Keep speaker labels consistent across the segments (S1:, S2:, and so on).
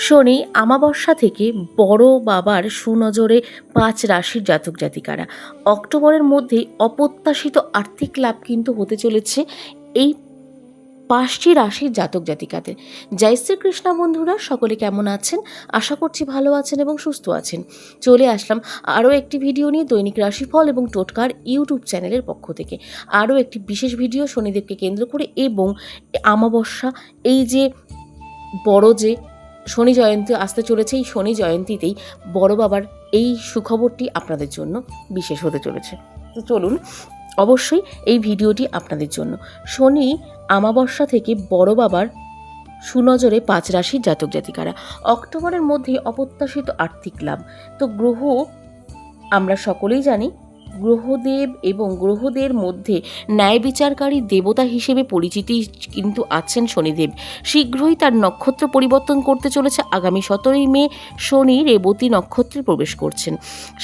S1: শনি আমাবস্যা থেকে বড় বাবার সুনজরে ৫ রাশির জাতক জাতিকারা অক্টোবরের মধ্যেই অপ্রত্যাশিত আর্থিক লাভ কিন্তু হতে চলেছে এই ৫টি রাশির জাতক জাতিকাদের। জয় শ্রীকৃষ্ণ বন্ধুরা, সকলে কেমন আছেন? আশা করছি ভালো আছেন এবং সুস্থ আছেন। চলে আসলাম আরও একটি ভিডিও নিয়ে দৈনিক রাশিফল এবং টোটকার ইউটিউব চ্যানেলের পক্ষ থেকে। আরও একটি বিশেষ ভিডিও শনিদেবকে কেন্দ্র করে এবং আমাবস্যা, এই যে বড় যে শনি জয়ন্তী আসতে চলেছে, এই শনি জয়ন্তীতেই বড় বাবার এই সুখবরটি আপনাদের জন্য বিশেষ হতে চলেছে। তো চলুন, অবশ্যই এই ভিডিওটি আপনাদের জন্য। শনি আমাবস্যা থেকে বড় বাবার সুনজরে ৫ রাশির জাতক জাতিকারা অক্টোবরের মধ্যেই অপ্রত্যাশিত আর্থিক লাভ। তো গ্রহ, আমরা সকলেই জানি গ্রহদেব এবং গ্রহদের মধ্যে ন্যায় বিচারকারী দেবতা হিসেবে পরিচিতি কিন্তু আছেন শনিদেব। শীঘ্রই তার নক্ষত্র পরিবর্তন করতে চলেছে। আগামী ১৭ই মে শনি রেবতী নক্ষত্রে প্রবেশ করছেন।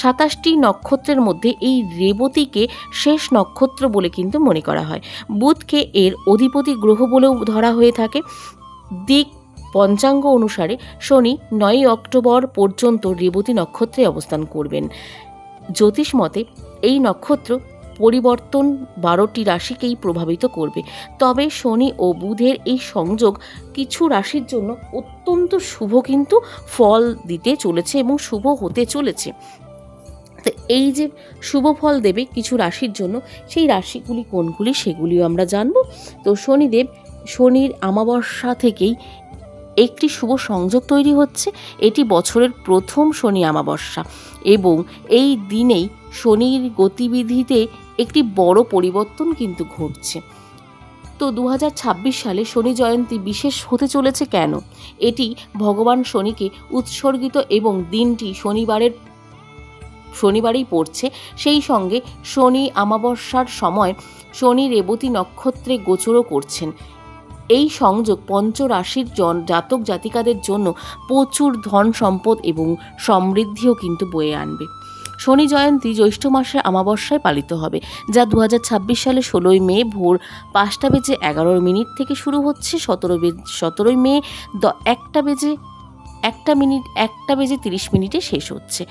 S1: ২৭টি নক্ষত্রের মধ্যে এই রেবতীকে শেষ নক্ষত্র বলে কিন্তু মনে করা হয়। বুধকে এর অধিপতি গ্রহ বলেও ধরা হয়ে থাকে। দিক পঞ্চাঙ্গ অনুসারে শনি ৯ অক্টোবর পর্যন্ত রেবতী নক্ষত্রে অবস্থান করবেন। জ্যোতিষ মতে এই নক্ষত্র পরিবর্তন ১২টি রাশিকেই প্রভাবিত করবে। তবে শনি ও বুধের এই সংযোগ কিছু রাশির জন্য অত্যন্ত শুভ কিন্তু ফল দিতে চলেছে এবং শুভ হতে চলেছে। তো এই যে শুভ ফল দেবে কিছু রাশির জন্য, সেই রাশিগুলি কোনগুলি সেগুলিও আমরা জানব। তো শনিদেব, শনির আমাবস্যা থেকেই একটি শুভ সংযোগ তৈরি হচ্ছে। এটি বছরের প্রথম শনি আমাবস্যা এবং এই দিনেই শনির গতিবিধিতে একটি বড় পরিবর্তন কিন্তু ঘটছে। তো ২০২৬ সালে শনি জয়ন্তী বিশেষ হতে চলেছে কেন? এটি ভগবান শনিকে উৎসর্গিত এবং দিনটি শনিবারেই পড়ছে। সেই সঙ্গে শনি আমাবস্যার সময় শনি রেবতী নক্ষত্রে গোচরও করছেন। এই সংযোগ পঞ্চরাশির জাতক জাতিকাদের জন্য প্রচুর ধন সম্পদ এবং সমৃদ্ধিও কিন্তু বয়ে আনবে। শনি জয়ন্তী জ্যৈষ্ঠ মাসের আমাবস্যায় পালিত হবে, যা ২০২৬ সালে ১৬ই মে ভোর ৫টা বেজে ১১ মিনিট থেকে শুরু হচ্ছে। ১৭ই মে ১টা বেজে ৩০ মিনিটে শেষ হচ্ছে।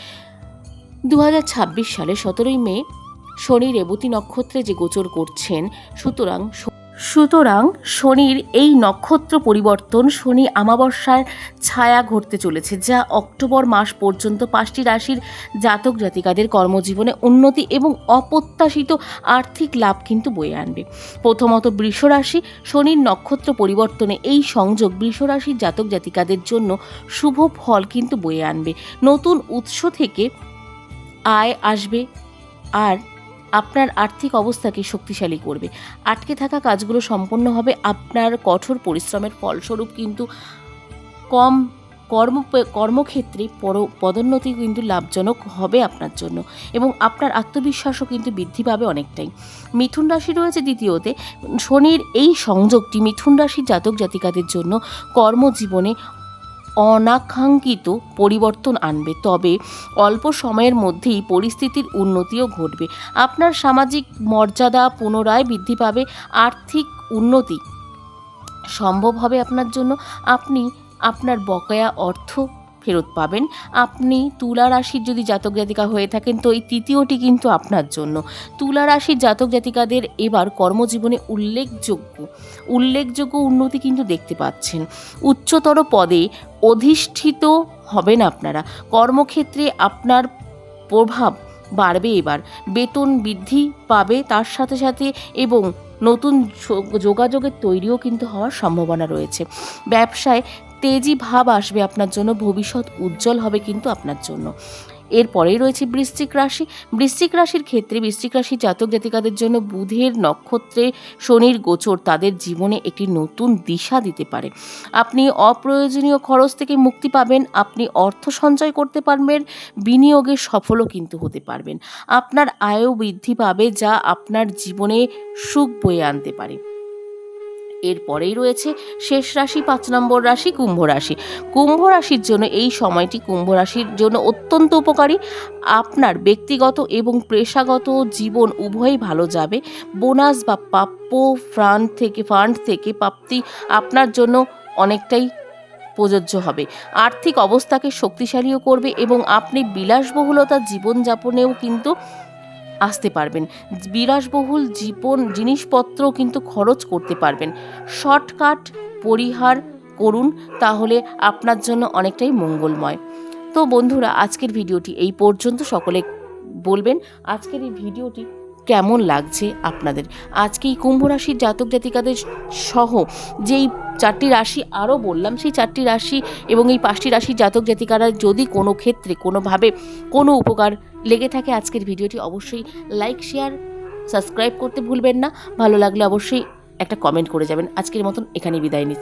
S1: ২০২৬ সালে ১৭ই মে শনি রেবতী নক্ষত্রে যে গোচর করছেন, সুতরাং শনির এই নক্ষত্র পরিবর্তন শনি আমাবস্যার ছায়া ঘটতে চলেছে, যা অক্টোবর মাস পর্যন্ত ৫টি রাশির জাতক জাতিকাদের কর্মজীবনে উন্নতি এবং অপ্রত্যাশিত আর্থিক লাভ কিন্তু বয়ে আনবে। প্রথমত বৃষ রাশি। শনির নক্ষত্র পরিবর্তনে এই সংযোগ বৃষ রাশির জাতক জাতিকাদের জন্য শুভ ফল কিন্তু বয়ে আনবে। নতুন উৎস থেকে আয় আসবে আর আপনার আর্থিক অবস্থাকে শক্তিশালী করবে। আটকে থাকা কাজগুলো সম্পন্ন হবে। আপনার কঠোর পরিশ্রমের ফলস্বরূপ কিন্তু কর্মক্ষেত্রে পদোন্নতি কিন্তু লাভজনক হবে আপনার জন্য এবং আপনার আত্মবিশ্বাসও কিন্তু বৃদ্ধি পাবে অনেকটাই। মিথুন রাশি রয়েছে দ্বিতীয়তে। শনির এই সংযোগটি মিথুন রাশির জাতক জাতিকাদের জন্য কর্মজীবনে অনাকাঙ্ক্ষিত পরিবর্তন আনবে, তবে অল্প সময়ের মধ্যেই পরিস্থিতির উন্নতিও ঘটবে। আপনার সামাজিক মর্যাদা পুনরায় বৃদ্ধি পাবে। আর্থিক উন্নতি সম্ভব হবে আপনার জন্য। আপনি আপনার বকেয়া অর্থ ফেরত পাবেন। আপনি তুলা রাশির যদি জাতক জাতিকা হয়ে থাকেন, তো এই তৃতীয়টি কিন্তু আপনার জন্য। তুলা রাশির জাতক জাতিকাদের এবার কর্মজীবনে উল্লেখযোগ্য উন্নতি কিন্তু দেখতে পাচ্ছেন। উচ্চতর পদে অধিষ্ঠিত হবেন আপনারা। কর্মক্ষেত্রে আপনার প্রভাব বাড়বে। এবার বেতন বৃদ্ধি পাবে, তার সাথে সাথে এবং নতুন যোগাযোগের তৈরিও কিন্তু হওয়ার সম্ভাবনা রয়েছে। ব্যবসায় তেজি ভাব আসবে আপনার জন্য। ভবিষ্যৎ উজ্জ্বল হবে কিন্তু আপনার জন্য। এরপরেই রয়েছে বৃশ্চিক রাশি। বৃশ্চিক রাশির ক্ষেত্রে বৃশ্চিক রাশির জাতক জাতিকাদের জন্য বুধের নক্ষত্রে শনির গোচর তাদের জীবনে একটি নতুন দিশা দিতে পারে। আপনি অপ্রয়োজনীয় খরচ থেকে মুক্তি পাবেন। আপনি অর্থ সঞ্চয় করতে পারবেন। বিনিয়োগে সফলও কিন্তু হতে পারবেন। আপনার আয়ও বৃদ্ধি পাবে, যা আপনার জীবনে সুখ বয়ে আনতে পারে। এরপরেই রয়েছে শেষ রাশি, ৫ নম্বর রাশি কুম্ভ রাশি। কুম্ভ রাশির জন্য এই সময়টি কুম্ভ রাশির জন্য অত্যন্ত উপকারী। আপনার ব্যক্তিগত এবং পেশাগত জীবন উভয়ই ভালো যাবে। বোনাস বা প্রাপ্য ফান্ড থেকে প্রাপ্তি আপনার জন্য অনেকটাই প্রযোজ্য হবে। আর্থিক অবস্থাকে শক্তিশালীও করবে এবং আপনি বিলাসবহুলতার জীবনযাপনেও কিন্তু আসতে পারবেন। বিলাসবহুল জিনিসপত্র কিন্তু খরচ করতে পারবেন। শর্টকাট পরিহার করুন, তাহলে আপনার জন্য অনেকটাই মঙ্গলময়। তো বন্ধুরা, আজকের ভিডিওটি এই পর্যন্ত। সকলে বলবেন আজকের এই ভিডিওটি কেমন লাগছে আপনাদের। আজকে এই কুম্ভ রাশির জাতক জাতিকাদের সহ যেই 4টি রাশি আরও বললাম, সেই 4টি রাশি এবং এই 5টি রাশির জাতক জাতিকারা যদি কোনো ক্ষেত্রে কোনোভাবে কোনো উপকার লেগে থাকে আজকের ভিডিওটি, অবশ্যই লাইক, শেয়ার, সাবস্ক্রাইব করতে ভুলবেন না। ভালো লাগলে অবশ্যই একটা কমেন্ট করে যাবেন। আজকের মতন এখানেই বিদায় নিচ্ছি।